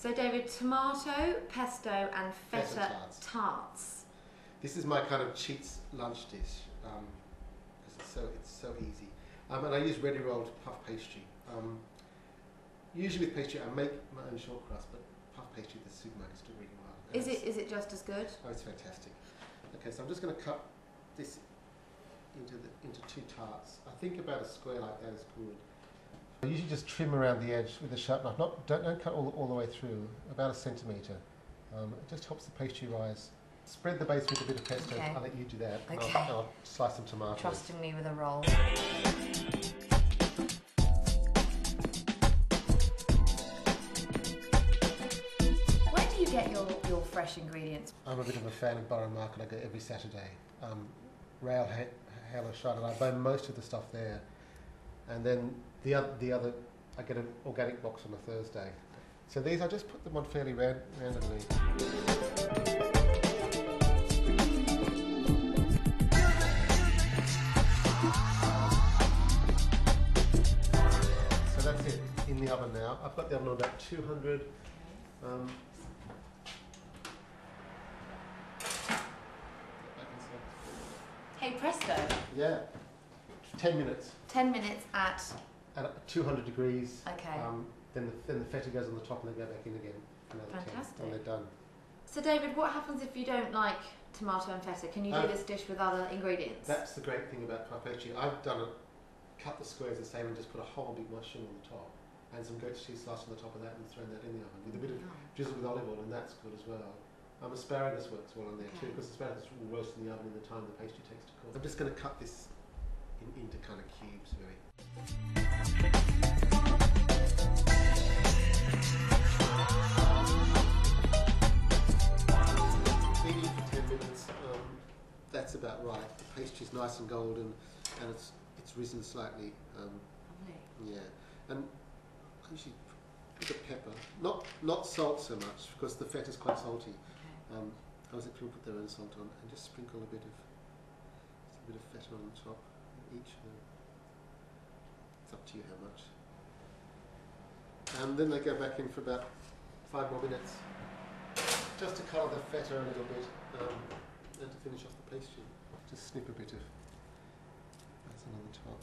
So David, tomato, pesto and feta tarts. This is my kind of cheat lunch dish because it's so easy. And I use ready rolled puff pastry. Usually with pastry I make my own short crust, but puff pastry the supermarkets do really well. Is it just as good? Oh, it's fantastic. Okay, so I'm just going to cut this into two tarts. I think about a square like that is good. I usually just trim around the edge with a sharp knife. Don't cut all the way through, about a centimetre. It just helps the pastry rise. Spread the base with a bit of pesto. Okay. I'll let you do that. Okay. I'll slice some tomatoes. Trusting me with a roll. Where do you get your fresh ingredients? I'm a bit of a fan of Borough Market. I go every Saturday. Rail, Hale or Shard, and I buy most of the stuff there. And then the other, I get an organic box on a Thursday. So these, I just put them on fairly randomly. So that's it, in the oven now. I've got the oven on about 200. Hey presto! Yeah, 10 minutes. 10 minutes at 200 degrees. Okay. Then the feta goes on the top and they go back in again. Fantastic. 10 when they're done. So David, what happens if you don't like tomato and feta? Can you do this dish with other ingredients? That's the great thing about puff pastry. I've cut the squares the same and just put a whole big mushroom on the top and some goat cheese sliced on the top of that and thrown that in the oven with a bit of drizzle with olive oil, and that's good as well. Asparagus works well on there too, because asparagus will roast in the oven in the time the pastry takes to cook. I'm just going to cut this into kind of cubes, really. Eating for 10 minutes, that's about right. The pastry's nice and golden, and it's risen slightly. Yeah, and I usually put a pepper, not salt so much, because the feta's quite salty. I always let people put their own salt on, and just sprinkle a bit of feta on the top each. It's up to you how much. And then they go back in for about 5 more minutes, just to colour the feta a little bit, and to finish off the pastry. Just snip a bit of basil on the top.